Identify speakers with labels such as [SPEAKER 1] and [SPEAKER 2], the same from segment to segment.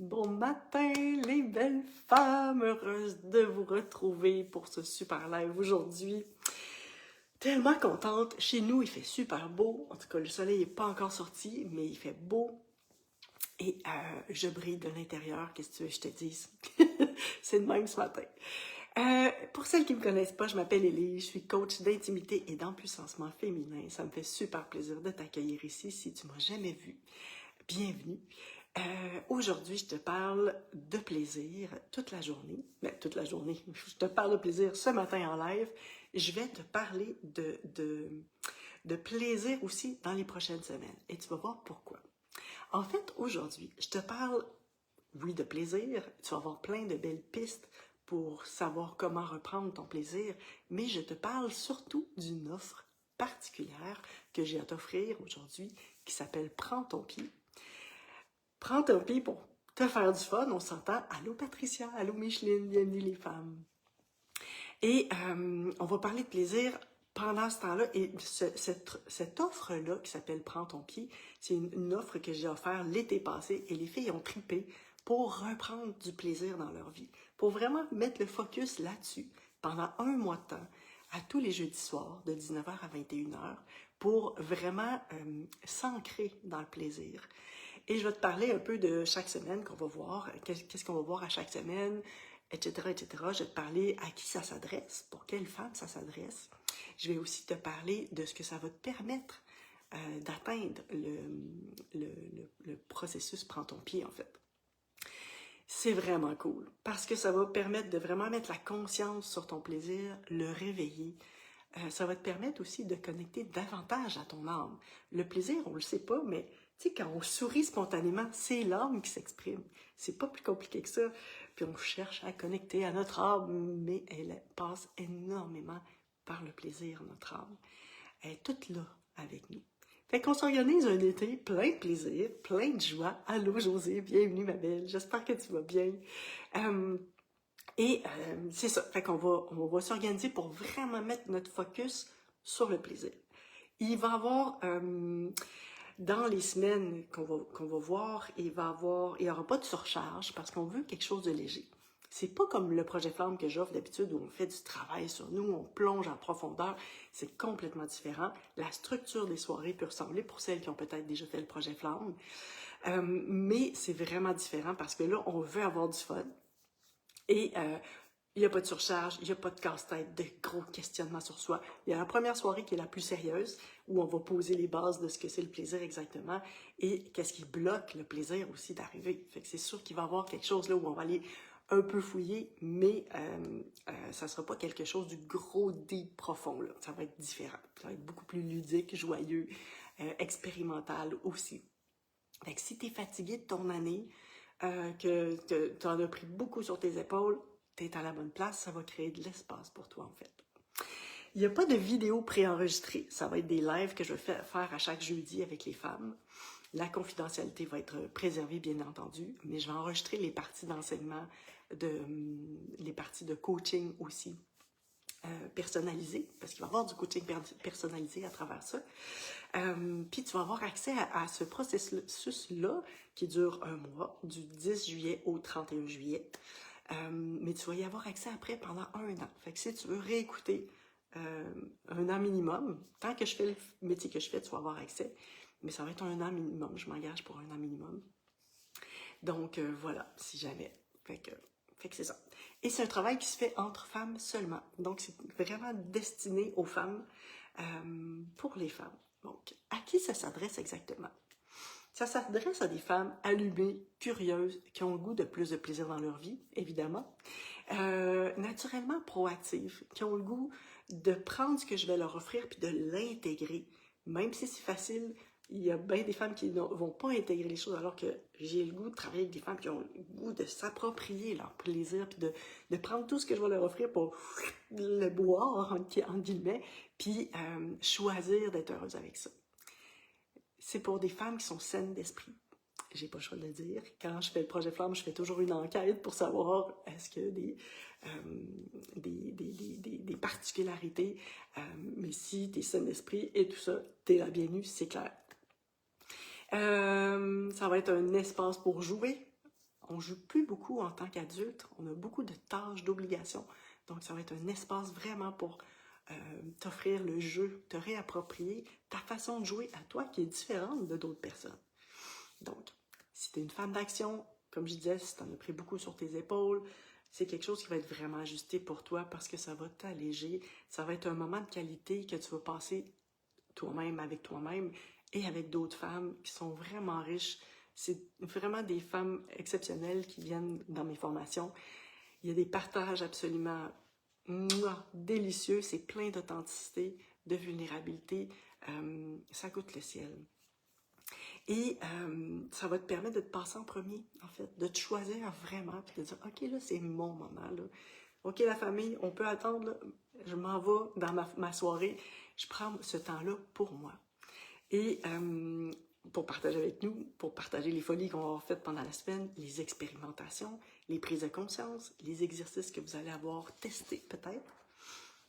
[SPEAKER 1] Bon matin, les belles femmes, heureuse de vous retrouver pour ce super live aujourd'hui. Tellement contente. Chez nous, il fait super beau. En tout cas, le soleil n'est pas encore sorti, mais il fait beau. Et je brille de l'intérieur. Qu'est-ce que tu veux que je te dise? C'est le même ce matin. Pour celles qui ne me connaissent pas, je m'appelle Élise, je suis coach d'intimité et d'empuissancement féminin. Ça me fait super plaisir de t'accueillir ici si tu m'as jamais vu. Bienvenue. Aujourd'hui, je te parle de plaisir toute la journée. Ben, toute la journée. Je te parle de plaisir ce matin en live. Je vais te parler de plaisir aussi dans les prochaines semaines. Et tu vas voir pourquoi. En fait, aujourd'hui, je te parle, oui, de plaisir. Tu vas avoir plein de belles pistes pour savoir comment reprendre ton plaisir. Mais je te parle surtout d'une offre particulière que j'ai à t'offrir aujourd'hui qui s'appelle Prends ton pied. Prends ton pied pour te faire du fun, on s'entend. Allô Patricia, allô Micheline, bienvenue les femmes. Et on va parler de plaisir pendant ce temps-là. Et cette offre-là qui s'appelle Prends ton pied, c'est une offre que j'ai offerte l'été passé et les filles ont trippé pour reprendre du plaisir dans leur vie. Pour vraiment mettre le focus là-dessus pendant un mois de temps, à tous les jeudis soirs, de 19h à 21h, pour vraiment s'ancrer dans le plaisir. Et je vais te parler un peu de chaque semaine qu'on va voir, qu'est-ce qu'on va voir à chaque semaine, etc., etc. Je vais te parler à qui ça s'adresse, pour quelle femme ça s'adresse. Je vais aussi te parler de ce que ça va te permettre d'atteindre le processus Prends ton pied, en fait. C'est vraiment cool, parce que ça va permettre de vraiment mettre la conscience sur ton plaisir, le réveiller. Ça va te permettre aussi de connecter davantage à ton âme. Le plaisir, on le sait pas, mais tu sais, quand on sourit spontanément, c'est l'âme qui s'exprime. C'est pas plus compliqué que ça. Puis on cherche à connecter à notre âme, mais elle passe énormément par le plaisir, notre âme. Elle est toute là avec nous. Fait qu'on s'organise un été plein de plaisir, plein de joie. Allô Josée, bienvenue ma belle, j'espère que tu vas bien. C'est ça, fait on va s'organiser pour vraiment mettre notre focus sur le plaisir. Il va y avoir, dans les semaines qu'on va voir, il y aura pas de surcharge parce qu'on veut quelque chose de léger. C'est pas comme le projet Flamme que j'offre d'habitude où on fait du travail sur nous, on plonge en profondeur. C'est complètement différent. La structure des soirées peut ressembler pour celles qui ont peut-être déjà fait le projet Flamme. Mais c'est vraiment différent parce que là, on veut avoir du fun. Et il n'y a pas de surcharge, il n'y a pas de casse-tête, de gros questionnements sur soi. Il y a la première soirée qui est la plus sérieuse, où on va poser les bases de ce que c'est le plaisir exactement et qu'est-ce qui bloque le plaisir aussi d'arriver. Fait que c'est sûr qu'il va y avoir quelque chose là où on va aller un peu fouiller, mais ça ne sera pas quelque chose du gros deep profond. Là. Ça va être différent. Ça va être beaucoup plus ludique, joyeux, expérimental aussi. Fait que si tu es fatigué de ton année, que tu en as pris beaucoup sur tes épaules, tu es à la bonne place, ça va créer de l'espace pour toi en fait. Il n'y a pas de vidéo préenregistrée, ça va être des lives que je vais faire à chaque jeudi avec les femmes. La confidentialité va être préservée bien entendu, mais je vais enregistrer les parties d'enseignement, les parties de coaching aussi. Personnalisé, parce qu'il va y avoir du coaching personnalisé à travers ça. Puis tu vas avoir accès à ce processus-là qui dure un mois, du 10 juillet au 31 juillet. Mais tu vas y avoir accès après pendant un an. Fait que si tu veux réécouter un an minimum, tant que je fais le métier que je fais, tu vas avoir accès. Mais ça va être un an minimum. Je m'engage pour un an minimum. Donc voilà, si jamais. Fait que c'est ça. Et c'est un travail qui se fait entre femmes seulement. Donc, c'est vraiment destiné aux femmes, pour les femmes. Donc, à qui ça s'adresse exactement? Ça s'adresse à des femmes allumées, curieuses, qui ont le goût de plus de plaisir dans leur vie, évidemment. Naturellement proactives, qui ont le goût de prendre ce que je vais leur offrir puis de l'intégrer. Même si c'est facile, il y a bien des femmes qui ne vont pas intégrer les choses alors que j'ai le goût de travailler avec des femmes qui ont le goût de s'approprier leur plaisir puis de prendre tout ce que je vais leur offrir pour le boire, en guillemets, puis choisir d'être heureuse avec ça. C'est pour des femmes qui sont saines d'esprit. J'ai pas le choix de le dire. Quand je fais le projet Flamme, je fais toujours une enquête pour savoir est-ce que des particularités, mais si t'es saine d'esprit et tout ça, t'es la bienvenue, c'est clair. Ça va être un espace pour jouer. on joue plus beaucoup en tant qu'adulte, on a beaucoup de tâches, d'obligations. Donc, ça va être un espace vraiment pour t'offrir le jeu, te réapproprier ta façon de jouer à toi qui est différente de d'autres personnes. Donc, si tu es une femme d'action, comme je disais, si tu en as pris beaucoup sur tes épaules, c'est quelque chose qui va être vraiment ajusté pour toi parce que ça va t'alléger. Ça va être un moment de qualité que tu vas passer toi-même avec toi-même et avec d'autres femmes qui sont vraiment riches. C'est vraiment des femmes exceptionnelles qui viennent dans mes formations. Il y a des partages absolument délicieux, c'est plein d'authenticité, de vulnérabilité, ça coûte le ciel. Et ça va te permettre de te passer en premier, en fait, de te choisir vraiment, puis de dire, OK, là, c'est mon moment, là. OK, la famille, on peut attendre, là. Je m'en vais dans ma soirée, je prends ce temps-là pour moi. Et pour partager avec nous, pour partager les folies qu'on va avoir faites pendant la semaine, les expérimentations, les prises de conscience, les exercices que vous allez avoir testés peut-être,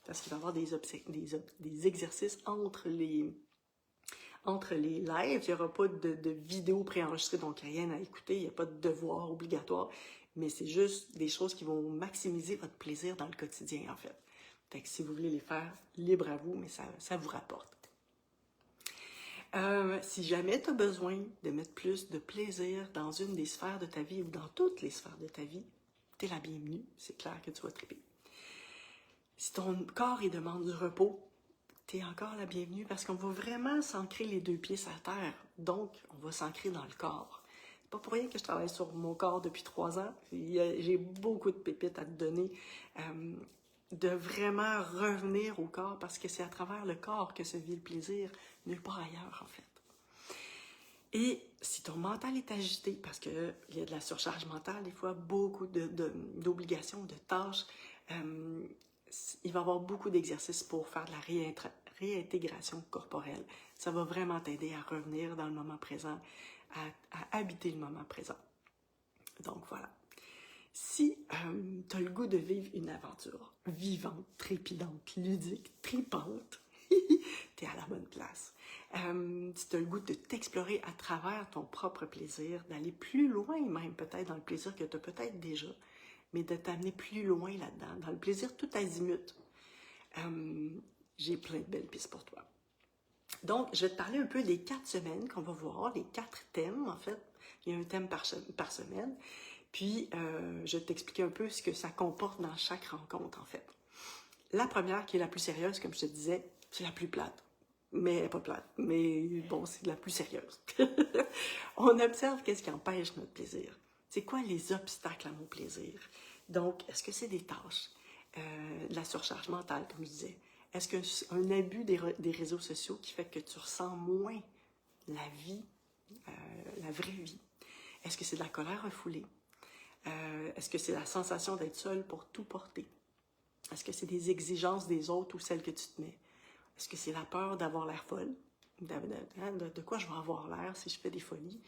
[SPEAKER 1] parce qu'il va y avoir des exercices entre les lives. Il n'y aura pas de vidéo préenregistrée, donc rien à écouter, il n'y a pas de devoir obligatoire, mais c'est juste des choses qui vont maximiser votre plaisir dans le quotidien en fait. Fait que si vous voulez les faire, libre à vous, mais ça vous rapporte. Si jamais tu as besoin de mettre plus de plaisir dans une des sphères de ta vie ou dans toutes les sphères de ta vie, tu es la bienvenue, c'est clair que tu vas triper. Si ton corps il demande du repos, tu es encore la bienvenue parce qu'on va vraiment s'ancrer les deux pieds sur la terre. Donc, on va s'ancrer dans le corps. C'est pas pour rien que je travaille sur mon corps depuis 3 ans. J'ai beaucoup de pépites à te donner. De vraiment revenir au corps parce que c'est à travers le corps que se vit le plaisir, nulle part ailleurs en fait. Et si ton mental est agité, parce qu'il y a de la surcharge mentale, des fois beaucoup d'obligations, de tâches, il va y avoir beaucoup d'exercices pour faire de la réintégration corporelle. Ça va vraiment t'aider à revenir dans le moment présent, à habiter le moment présent. Donc voilà. Si tu as le goût de vivre une aventure vivante, trépidante, ludique, tripante, tu es à la bonne place. Si tu as le goût de t'explorer à travers ton propre plaisir, d'aller plus loin même peut-être dans le plaisir que tu as peut-être déjà, mais de t'amener plus loin là-dedans, dans le plaisir tout azimut, j'ai plein de belles pistes pour toi. Donc, je vais te parler un peu des 4 semaines qu'on va voir, les 4 thèmes en fait. Il y a un thème par semaine. Puis, je vais t'expliquer un peu ce que ça comporte dans chaque rencontre, en fait. La première, qui est la plus sérieuse, comme je te disais, c'est la plus plate. Mais pas plate, mais bon, c'est la plus sérieuse. On observe qu'est-ce qui empêche notre plaisir. C'est quoi les obstacles à mon plaisir? Donc, est-ce que c'est des tâches? De la surcharge mentale, comme je disais? Est-ce qu'un abus des réseaux sociaux qui fait que tu ressens moins la vie, la vraie vie? Est-ce que c'est de la colère refoulée? Est-ce que c'est la sensation d'être seul pour tout porter? Est-ce que c'est des exigences des autres ou celles que tu te mets? Est-ce que c'est la peur d'avoir l'air folle? De quoi je vais avoir l'air si je fais des folies?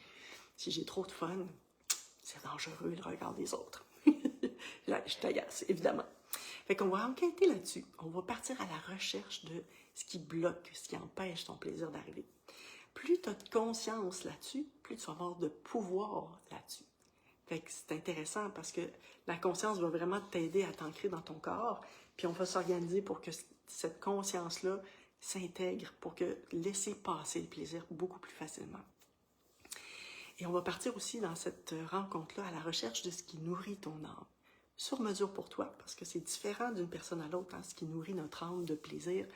[SPEAKER 1] Si j'ai trop de fun, c'est dangereux le regard des autres. Je t'agace, évidemment. Fait qu'on va enquêter là-dessus. On va partir à la recherche de ce qui bloque, ce qui empêche ton plaisir d'arriver. Plus tu as de conscience là-dessus, plus tu vas avoir de pouvoir là-dessus. Fait que c'est intéressant parce que la conscience va vraiment t'aider à t'ancrer dans ton corps, puis on va s'organiser pour que cette conscience-là s'intègre, pour que laisser passer le plaisir beaucoup plus facilement. Et on va partir aussi dans cette rencontre-là à la recherche de ce qui nourrit ton âme. Sur mesure pour toi, parce que c'est différent d'une personne à l'autre, hein, ce qui nourrit notre âme de plaisir.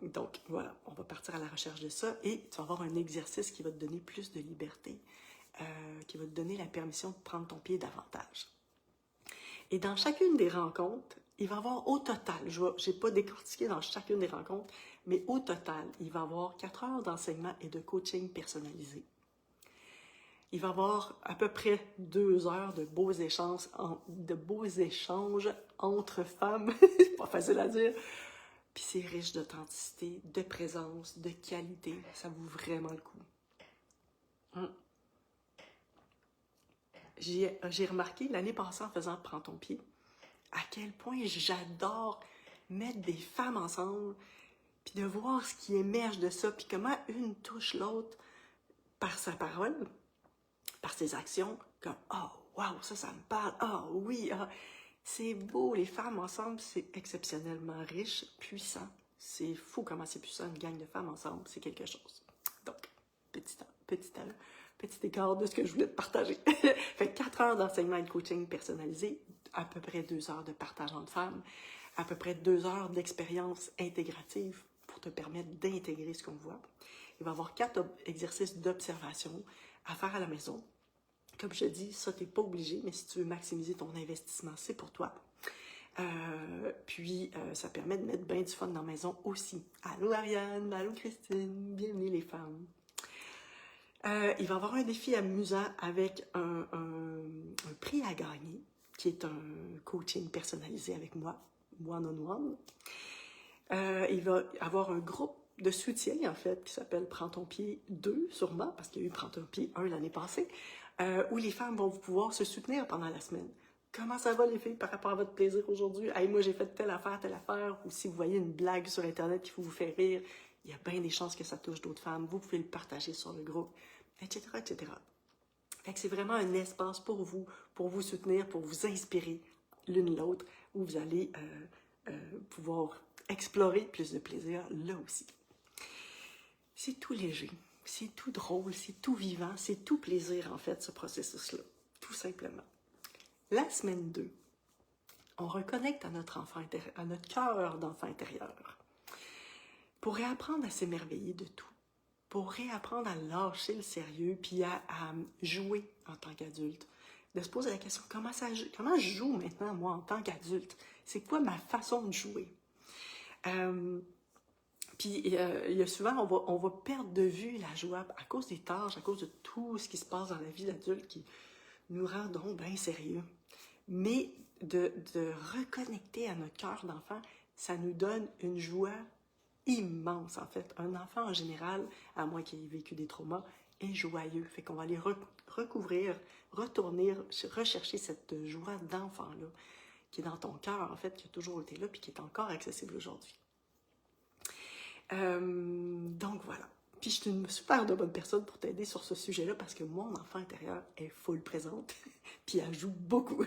[SPEAKER 1] Donc voilà, on va partir à la recherche de ça et tu vas avoir un exercice qui va te donner plus de liberté, qui va te donner la permission de prendre ton pied davantage. Et dans chacune des rencontres, il va y avoir au total, je n'ai pas décortiqué dans chacune des rencontres, mais au total, il va y avoir 4 heures d'enseignement et de coaching personnalisé. Il va y avoir à peu près 2 heures de beaux échanges entre femmes. C'est pas facile à dire. Puis c'est riche d'authenticité, de présence, de qualité. Ça vaut vraiment le coup. J'ai remarqué l'année passée en faisant Prends ton pied, à quel point j'adore mettre des femmes ensemble, puis de voir ce qui émerge de ça, puis comment une touche l'autre par sa parole, par ses actions, comme « Oh, wow, ça me parle, oh oui, ah. » C'est beau, les femmes ensemble, c'est exceptionnellement riche, puissant. C'est fou comment c'est puissant, une gang de femmes ensemble, c'est quelque chose. Donc, petit écart de ce que je voulais te partager. Fait 4 heures d'enseignement et de coaching personnalisé, à peu près 2 heures de partage entre femmes, à peu près 2 heures d'expérience intégrative pour te permettre d'intégrer ce qu'on voit. Il va y avoir 4 exercices d'observation à faire à la maison. Comme je te dis, ça, tu n'es pas obligé, mais si tu veux maximiser ton investissement, c'est pour toi. Puis, ça permet de mettre bien du fun dans la maison aussi. Allô Ariane, allô Christine, bienvenue les femmes. Il va y avoir un défi amusant avec un prix à gagner, qui est un coaching personnalisé avec moi, one-on-one. Il va y avoir un groupe de soutien, en fait, qui s'appelle Prends ton pied 2, sûrement, parce qu'il y a eu Prends ton pied 1 l'année passée, où les femmes vont pouvoir se soutenir pendant la semaine. Comment ça va les filles par rapport à votre plaisir aujourd'hui? Hey, moi j'ai fait telle affaire, ou si vous voyez une blague sur Internet qui vous fait rire, il y a bien des chances que ça touche d'autres femmes, vous pouvez le partager sur le groupe, etc., etc. Fait que c'est vraiment un espace pour vous soutenir, pour vous inspirer l'une l'autre, où vous allez pouvoir explorer plus de plaisir là aussi. C'est tout léger, c'est tout drôle, c'est tout vivant, c'est tout plaisir en fait, ce processus-là, tout simplement. La semaine 2, on reconnecte à notre enfant intérieur, à notre cœur d'enfant intérieur, pour réapprendre à s'émerveiller de tout, pour réapprendre à lâcher le sérieux, puis à jouer en tant qu'adulte, de se poser la question, comment je joue maintenant, moi, en tant qu'adulte? C'est quoi ma façon de jouer? Puis, il y a souvent, on va perdre de vue la joie à cause des tâches, à cause de tout ce qui se passe dans la vie d'adulte qui nous rend donc bien sérieux. Mais de reconnecter à notre cœur d'enfant, ça nous donne une joie immense, en fait. Un enfant, en général, à moins qu'il ait vécu des traumas, est joyeux. Fait qu'on va aller recouvrir, retourner, rechercher cette joie d'enfant-là, qui est dans ton cœur, en fait, qui a toujours été là, puis qui est encore accessible aujourd'hui. Donc voilà. Puis je suis une super de bonne personne pour t'aider sur ce sujet-là parce que mon enfant intérieur est full présente, puis elle joue beaucoup.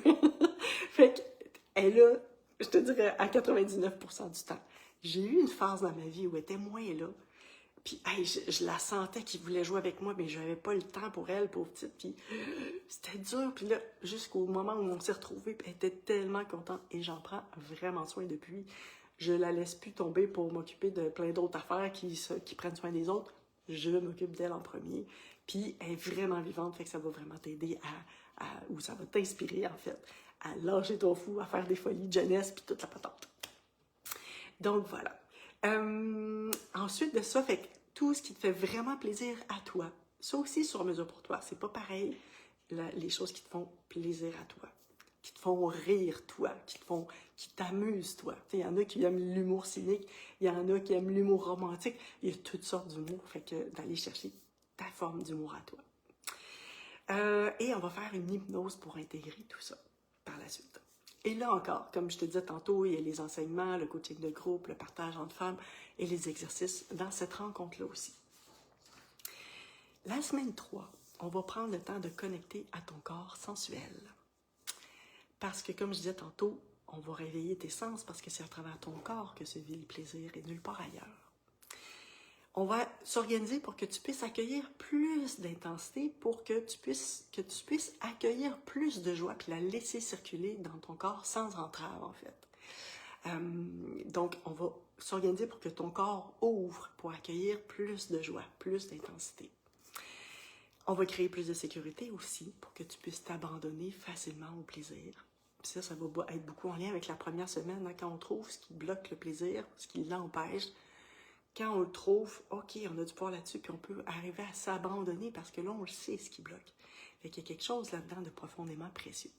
[SPEAKER 1] Fait qu'elle est là, je te dirais, à 99% du temps. J'ai eu une phase dans ma vie où elle était moins là. Puis hey, je la sentais qu'il voulait jouer avec moi, mais je n'avais pas le temps pour elle, pauvre petite. Puis c'était dur. Puis là, jusqu'au moment où on s'est retrouvés, elle était tellement contente. Et j'en prends vraiment soin depuis. Je la laisse plus tomber pour m'occuper de plein d'autres affaires qui prennent soin des autres. Je m'occupe d'elle en premier. Puis elle est vraiment vivante, fait que ça va vraiment t'aider ou ça va t'inspirer en fait, à lâcher ton fou, à faire des folies de jeunesse, puis toute la patente. Donc voilà. Ensuite de ça, fait que tout ce qui te fait vraiment plaisir à toi, ça aussi sur mesure pour toi, c'est pas pareil les choses qui te font plaisir à toi, qui te font rire toi, qui t'amusent toi. Il y en a qui aiment l'humour cynique, il y en a qui aiment l'humour romantique, il y a toutes sortes d'humour, fait que d'aller chercher ta forme d'humour à toi. Et on va faire une hypnose pour intégrer tout ça par la suite. Et là encore, comme je te disais tantôt, il y a les enseignements, le coaching de groupe, le partage entre femmes et les exercices dans cette rencontre-là aussi. La semaine 3, on va prendre le temps de connecter à ton corps sensuel. Parce que, comme je disais tantôt, on va réveiller tes sens parce que c'est à travers ton corps que se vit le plaisir et nulle part ailleurs. On va s'organiser pour que tu puisses accueillir plus d'intensité, pour que tu puisses accueillir plus de joie, puis la laisser circuler dans ton corps sans entrave, en fait. Donc, on va s'organiser pour que ton corps ouvre pour accueillir plus de joie, plus d'intensité. On va créer plus de sécurité aussi pour que tu puisses t'abandonner facilement au plaisir. Puis ça va être beaucoup en lien avec la première semaine, hein, quand on trouve ce qui bloque le plaisir, ce qui l'empêche. Quand on le trouve, OK, on a du pouvoir là-dessus, puis on peut arriver à s'abandonner parce que là, on le sait ce qui bloque. Fait qu'il y a quelque chose là-dedans de profondément précieux.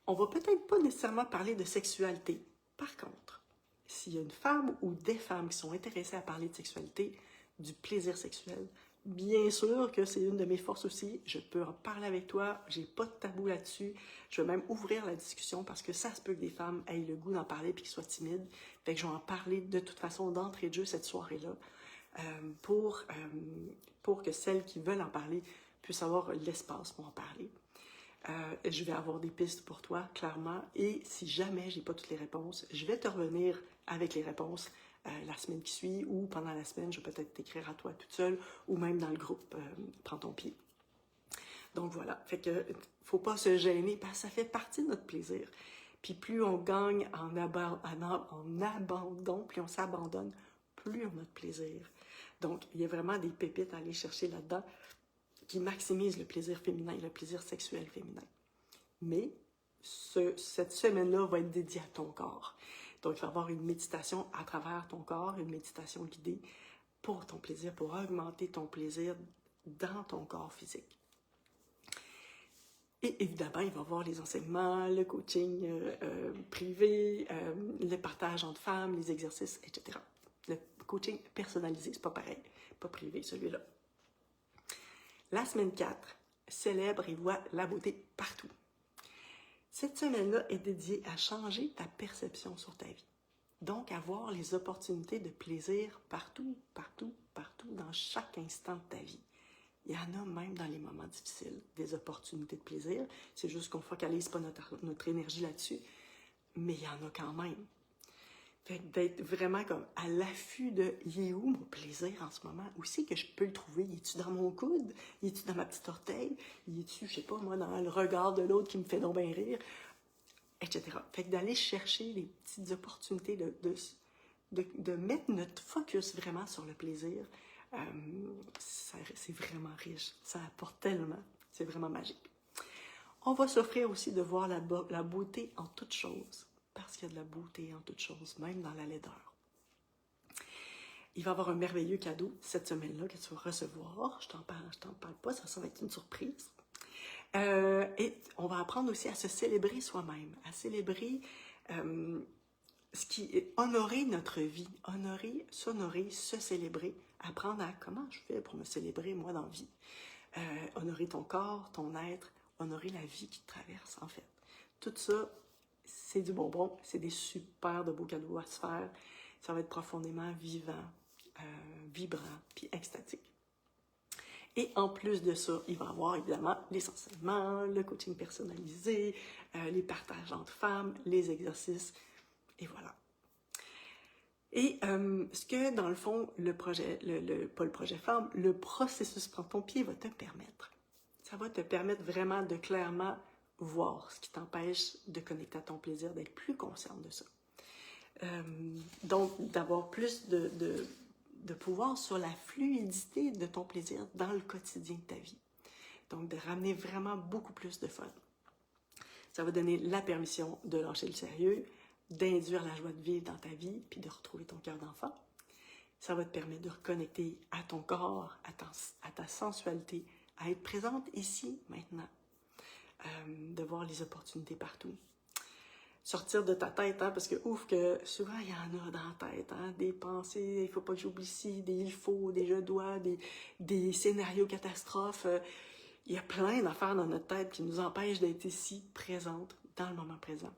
[SPEAKER 1] On va peut-être pas nécessairement parler de sexualité. Par contre, s'il y a une femme ou des femmes qui sont intéressées à parler de sexualité, du plaisir sexuel, bien sûr que c'est une de mes forces aussi. Je peux en parler avec toi. J'ai pas de tabou là-dessus. Je vais même ouvrir la discussion parce que ça se peut que des femmes aient le goût d'en parler et qu'ils soient timides. Fait que je vais en parler de toute façon d'entrée de jeu cette soirée-là pour que celles qui veulent en parler puisses avoir l'espace pour en parler. Je vais avoir des pistes pour toi, clairement. Et si jamais j'ai pas toutes les réponses, je vais te revenir avec les réponses la semaine qui suit ou pendant la semaine, je vais peut-être t'écrire à toi toute seule ou même dans le groupe Prends ton pied. Donc voilà, fait que faut pas se gêner parce que ça fait partie de notre plaisir. Puis plus on gagne en abandon, plus on s'abandonne, plus on a de plaisir. Donc il y a vraiment des pépites à aller chercher là-dedans qui maximisent le plaisir féminin, le plaisir sexuel féminin. Mais cette semaine-là va être dédiée à ton corps. Donc il va y avoir une méditation à travers ton corps, une méditation guidée pour ton plaisir, pour augmenter ton plaisir dans ton corps physique. Et évidemment, il va y avoir les enseignements, le coaching privé, le partage entre femmes, les exercices, etc. Le coaching personnalisé, c'est pas pareil, pas privé celui-là. La semaine 4, célèbre et voit la beauté partout. Cette semaine-là est dédiée à changer ta perception sur ta vie. Donc, à voir les opportunités de plaisir partout, partout, partout, dans chaque instant de ta vie. Il y en a même dans les moments difficiles, des opportunités de plaisir. C'est juste qu'on ne focalise pas notre énergie là-dessus, mais il y en a quand même. Fait d'être vraiment comme à l'affût de « il est où mon plaisir en ce moment? Où c'est que je peux le trouver? Il est-tu dans mon coude? Il est-tu dans ma petite orteil? Il est-tu, je sais pas moi, dans le regard de l'autre qui me fait donc bien rire? » Etc. Fait que d'aller chercher les petites opportunités de mettre notre focus vraiment sur le plaisir, c'est vraiment riche. Ça apporte tellement. C'est vraiment magique. On va s'offrir aussi de voir la beauté en toutes choses. Parce qu'il y a de la beauté en toutes choses, même dans la laideur. Il va y avoir un merveilleux cadeau cette semaine-là que tu vas recevoir. Je t'en parle pas, ça va être une surprise. Et on va apprendre aussi à se célébrer soi-même, à célébrer ce qui est honorer notre vie, s'honorer, se célébrer, apprendre à comment je fais pour me célébrer moi dans la vie. Honorer ton corps, ton être, honorer la vie qui te traverse en fait. Tout ça, c'est du bonbon, c'est des super de beaux cadeaux à se faire. Ça va être profondément vivant, vibrant, puis extatique. Et en plus de ça, il va y avoir évidemment les enseignements, le coaching personnalisé, les partages entre femmes, les exercices, et voilà. Et ce que, dans le fond, pas le projet femme, le processus Prends ton pied va te permettre. Ça va te permettre vraiment de clairement voir ce qui t'empêche de connecter à ton plaisir, d'être plus consciente de ça. Donc, d'avoir plus de pouvoir sur la fluidité de ton plaisir dans le quotidien de ta vie. Donc, de ramener vraiment beaucoup plus de fun. Ça va donner la permission de lâcher le sérieux, d'induire la joie de vivre dans ta vie, puis de retrouver ton cœur d'enfant. Ça va te permettre de reconnecter à ton corps, à ta sensualité, à être présente ici, maintenant. De voir les opportunités partout. Sortir de ta tête, hein, parce que ouf, que souvent il y en a dans la tête, hein, des pensées, il faut pas que j'oublie ci, des il faut, des je dois, des scénarios catastrophes. Il y a plein d'affaires dans notre tête qui nous empêchent d'être ici, présente, dans le moment présent.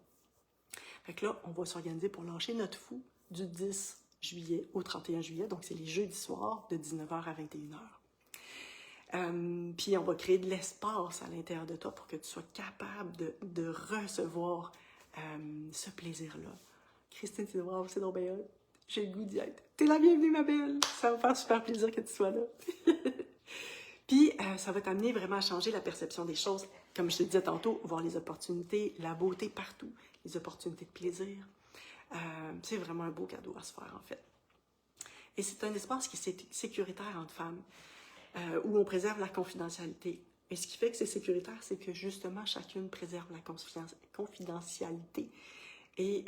[SPEAKER 1] Fait que là, on va s'organiser pour lâcher notre fou du 10 juillet au 31 juillet, donc c'est les jeudis soirs de 19h à 21h. Puis on va créer de l'espace à l'intérieur de toi pour que tu sois capable de recevoir ce plaisir-là. Christine, tu dis, wow, c'est donc bien hot. J'ai le goût d'y être. T'es la bienvenue, ma belle. Ça va me faire super plaisir que tu sois là. Puis ça va t'amener vraiment à changer la perception des choses. Comme je te disais tantôt, voir les opportunités, la beauté partout, les opportunités de plaisir. C'est vraiment un beau cadeau à se faire, en fait. Et c'est un espace qui est sécuritaire entre femmes. Où on préserve la confidentialité. Et ce qui fait que c'est sécuritaire, c'est que justement, chacune préserve la confidentialité et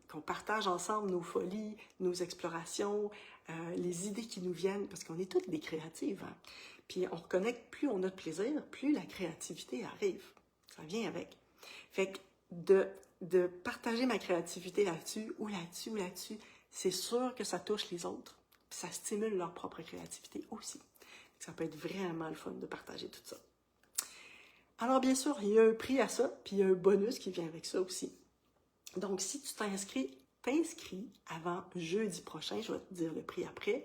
[SPEAKER 1] qu'on partage ensemble nos folies, nos explorations, les idées qui nous viennent, parce qu'on est toutes des créatives. Hein? Puis on reconnaît que plus on a de plaisir, plus la créativité arrive. Ça vient avec. Fait que de partager ma créativité là-dessus, ou là-dessus, ou là-dessus, c'est sûr que ça touche les autres. Ça stimule leur propre créativité aussi. Ça peut être vraiment le fun de partager tout ça. Alors bien sûr, il y a un prix à ça, puis il y a un bonus qui vient avec ça aussi. Donc si tu t'inscris avant jeudi prochain, je vais te dire le prix après,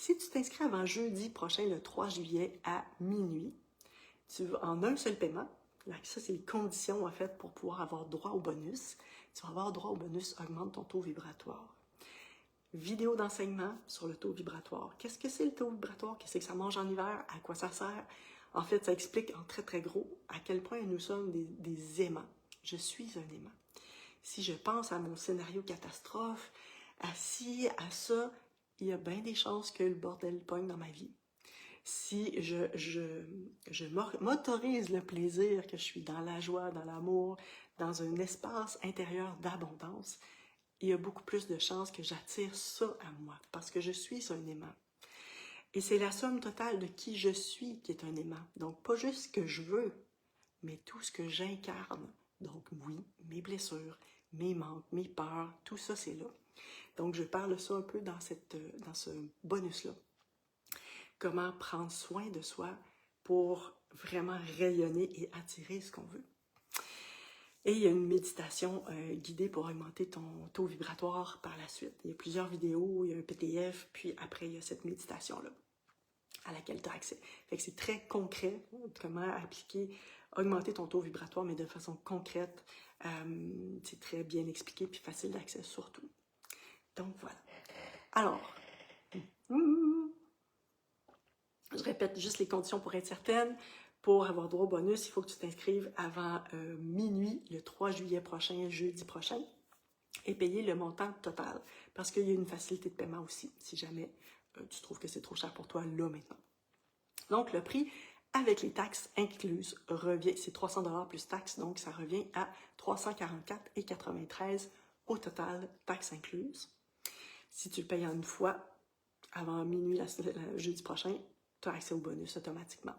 [SPEAKER 1] Si tu t'inscris avant jeudi prochain, le 3 juillet à minuit, en un seul paiement, là, ça c'est les conditions en fait pour pouvoir avoir droit au bonus. Tu vas avoir droit au bonus augmente ton taux vibratoire. Vidéo d'enseignement sur le taux vibratoire. Qu'est-ce que c'est le taux vibratoire? Qu'est-ce que ça mange en hiver? À quoi ça sert? En fait, ça explique en très très gros à quel point nous sommes des aimants. Je suis un aimant. Si je pense à mon scénario catastrophe, à ci, à ça, il y a bien des chances que le bordel pogne dans ma vie. Si je m'autorise le plaisir, que je suis dans la joie, dans l'amour, dans un espace intérieur d'abondance, il y a beaucoup plus de chances que j'attire ça à moi, parce que je suis un aimant. Et c'est la somme totale de qui je suis qui est un aimant. Donc, pas juste ce que je veux, mais tout ce que j'incarne. Donc, oui, mes blessures, mes manques, mes peurs, tout ça, c'est là. Donc, je parle ça un peu dans ce bonus-là. Comment prendre soin de soi pour vraiment rayonner et attirer ce qu'on veut. Et il y a une méditation guidée pour augmenter ton taux vibratoire par la suite. Il y a plusieurs vidéos, il y a un PDF, puis après, il y a cette méditation-là à laquelle tu as accès. Fait que c'est très concret, comment appliquer, augmenter ton taux vibratoire, mais de façon concrète. C'est très bien expliqué, puis facile d'accès surtout. Donc, voilà. Alors, je répète juste les conditions pour être certaine. Pour avoir droit au bonus, il faut que tu t'inscrives avant minuit, le 3 juillet prochain, jeudi prochain, et payer le montant total. Parce qu'il y a une facilité de paiement aussi, si jamais tu trouves que c'est trop cher pour toi là maintenant. Donc, le prix avec les taxes incluses revient, c'est 300 $ plus taxes, donc ça revient à 344,93 au total, taxes incluses. Si tu le payes en une fois, avant minuit, jeudi prochain, tu as accès au bonus automatiquement.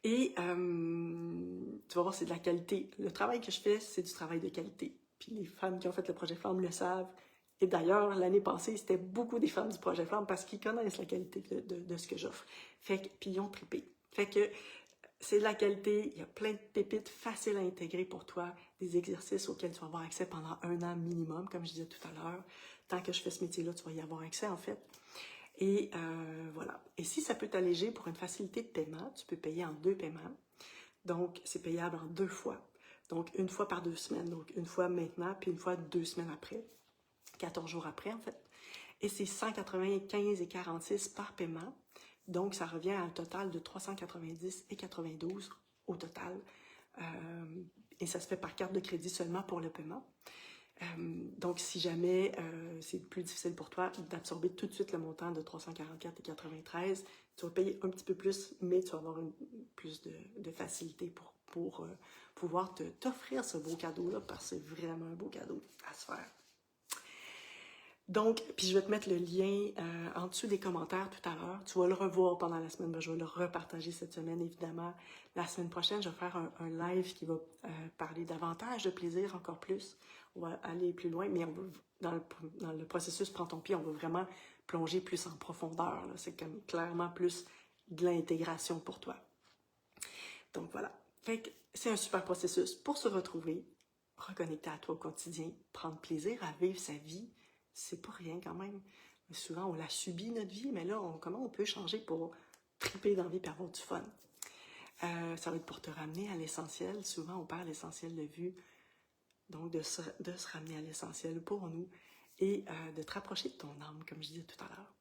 [SPEAKER 1] Et tu vas voir, c'est de la qualité. Le travail que je fais, c'est du travail de qualité. Puis les femmes qui ont fait le projet Flamme le savent. Et d'ailleurs, l'année passée, c'était beaucoup des femmes du projet Flamme parce qu'ils connaissent la qualité de ce que j'offre. Puis ils ont trippé. Fait que c'est de la qualité, il y a plein de pépites faciles à intégrer pour toi, des exercices auxquels tu vas avoir accès pendant 1 an minimum, comme je disais tout à l'heure. Tant que je fais ce métier-là, tu vas y avoir accès en fait. Et voilà. Et si ça peut t'alléger pour une facilité de paiement, tu peux payer en 2 paiements. Donc, c'est payable en 2 fois. Donc, une fois par 2 semaines. Donc, une fois maintenant, puis une fois 2 semaines après. 14 jours après, en fait. Et c'est 195,46 par paiement. Donc, ça revient à un total de 390,92 au total. Et ça se fait par carte de crédit seulement pour le paiement. Donc, si jamais c'est plus difficile pour toi d'absorber tout de suite le montant de 344,93, tu vas payer un petit peu plus, mais tu vas avoir plus de facilité pour pouvoir t'offrir ce beau cadeau-là, parce que c'est vraiment un beau cadeau à se faire. Donc, puis je vais te mettre le lien en dessous des commentaires tout à l'heure. Tu vas le revoir pendant la semaine, je vais le repartager cette semaine, évidemment. La semaine prochaine, je vais faire un live qui va parler davantage de plaisir, encore plus. On va aller plus loin, mais dans le processus Prends ton pied, on va vraiment plonger plus en profondeur. C'est comme clairement plus de l'intégration pour toi. Donc voilà. Fait que c'est un super processus pour se retrouver, reconnecter à toi au quotidien, prendre plaisir à vivre sa vie. C'est pas rien quand même. Souvent, on la subit, notre vie, mais là, comment on peut changer pour triper dans la vie et avoir du fun? Ça va être pour te ramener à l'essentiel. Souvent, on perd l'essentiel de vue. Donc, de se ramener à l'essentiel pour nous et de te rapprocher de ton âme, comme je disais tout à l'heure.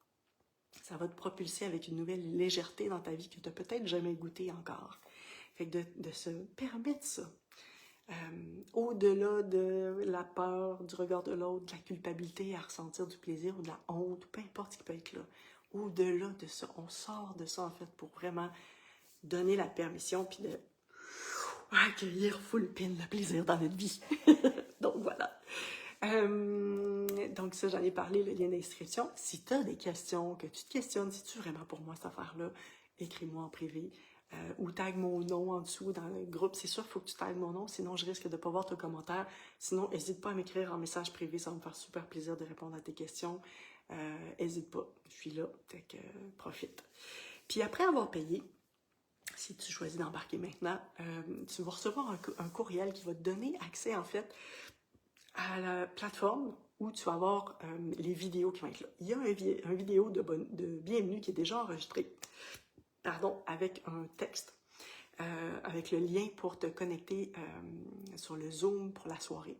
[SPEAKER 1] Ça va te propulser avec une nouvelle légèreté dans ta vie que tu n'as peut-être jamais goûté encore. Fait que de se permettre ça. Au-delà de la peur, du regard de l'autre, de la culpabilité à ressentir du plaisir ou de la honte, peu importe ce qui peut être là. Au-delà de ça, on sort de ça en fait pour vraiment donner la permission puis de accueillir full pin le plaisir dans notre vie. Donc voilà. Donc ça, j'en ai parlé, le lien d'inscription. Si tu as des questions, que tu te questionnes, si tu vraiment pour moi cette affaire-là, écris-moi en privé. Ou tag mon nom en dessous dans le groupe. C'est sûr qu'il faut que tu tagues mon nom, sinon je risque de ne pas voir ton commentaire. Sinon, n'hésite pas à m'écrire en message privé, ça va me faire super plaisir de répondre à tes questions. N'hésite pas, je suis là, fait que profite. Puis après avoir payé, si tu choisis d'embarquer maintenant, tu vas recevoir un courriel qui va te donner accès en fait à la plateforme où tu vas avoir les vidéos qui vont être là. Il y a un vidéo de bienvenue qui est déjà enregistré, pardon, avec un texte, avec le lien pour te connecter sur le Zoom pour la soirée.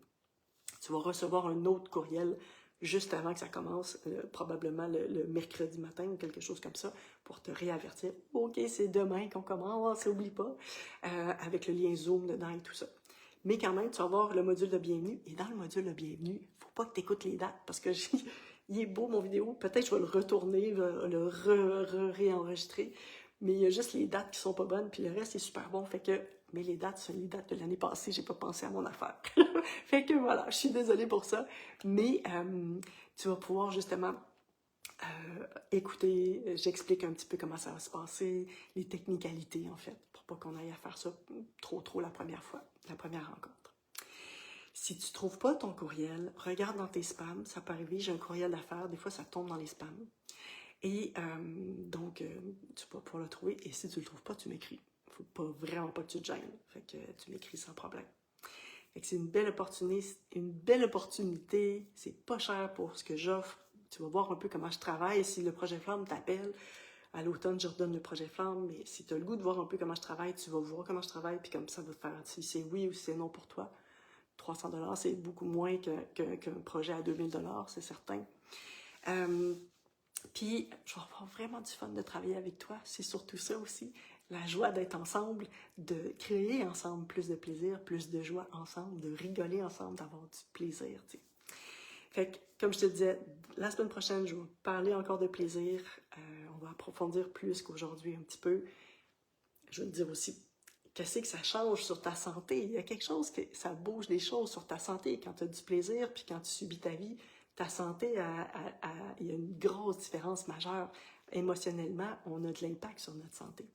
[SPEAKER 1] Tu vas recevoir un autre courriel juste avant que ça commence, probablement le mercredi matin ou quelque chose comme ça, pour te réavertir. OK, c'est demain qu'on commence, n'oublie pas, avec le lien Zoom dedans et tout ça. Mais quand même, tu vas voir le module de bienvenue. Et dans le module de bienvenue, il ne faut pas que tu écoutes les dates parce que il est beau mon vidéo. Peut-être que je vais le retourner, le réenregistrer. Mais il y a juste les dates qui sont pas bonnes, puis le reste est super bon. Fait que, mais les dates, c'est les dates de l'année passée, j'ai pas pensé à mon affaire. Fait que voilà, je suis désolée pour ça. Mais tu vas pouvoir justement écouter, j'explique un petit peu comment ça va se passer, les technicalités en fait, pour pas qu'on aille à faire ça trop la première fois, la première rencontre. Si tu trouves pas ton courriel, regarde dans tes spams, ça peut arriver, j'ai un courriel d'affaires, des fois ça tombe dans les spams. Et donc, tu vas pouvoir le trouver. Et si tu le trouves pas, tu m'écris. Il faut pas, vraiment pas que tu te gênes. Fait que tu m'écris sans problème. Fait que c'est une belle opportunité. C'est pas cher pour ce que j'offre. Tu vas voir un peu comment je travaille. Si le projet Flamme t'appelle, à l'automne, je redonne le projet Flamme. Mais si tu as le goût de voir un peu comment je travaille, tu vas voir comment je travaille. Puis comme ça va te faire si c'est oui ou si c'est non pour toi. 300$, c'est beaucoup moins qu'un projet à 2000$, c'est certain. Puis, je vais avoir vraiment du fun de travailler avec toi. C'est surtout ça aussi, la joie d'être ensemble, de créer ensemble plus de plaisir, plus de joie ensemble, de rigoler ensemble, d'avoir du plaisir, tu sais. Fait que, comme je te disais, la semaine prochaine, je vais parler encore de plaisir. On va approfondir plus qu'aujourd'hui un petit peu. Je vais te dire aussi, qu'est-ce que ça change sur ta santé? Il y a quelque chose que ça bouge des choses sur ta santé quand tu as du plaisir, puis quand tu subis ta vie. Ta santé, il y a une grosse différence majeure. Émotionnellement, on a de l'impact sur notre santé.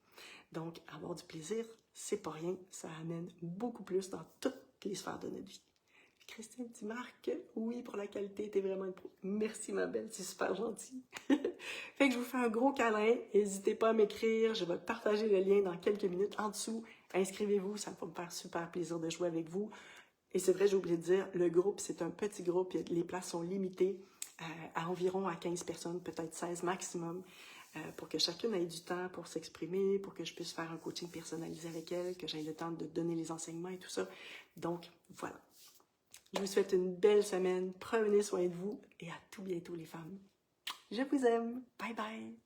[SPEAKER 1] Donc, avoir du plaisir, c'est pas rien. Ça amène beaucoup plus dans toutes les sphères de notre vie. Christine, tu marques oui pour la qualité, t'es vraiment une pro. Merci ma belle, c'est super gentil. Fait que je vous fais un gros câlin. N'hésitez pas à m'écrire. Je vais partager le lien dans quelques minutes en dessous. Inscrivez-vous, ça va me faire super plaisir de jouer avec vous. Et c'est vrai, j'ai oublié de dire, le groupe, c'est un petit groupe. Les places sont limitées à environ 15 personnes, peut-être 16 maximum, pour que chacune ait du temps pour s'exprimer, pour que je puisse faire un coaching personnalisé avec elle, que j'aie le temps de donner les enseignements et tout ça. Donc, voilà. Je vous souhaite une belle semaine. Prenez soin de vous et à tout bientôt les femmes. Je vous aime. Bye bye.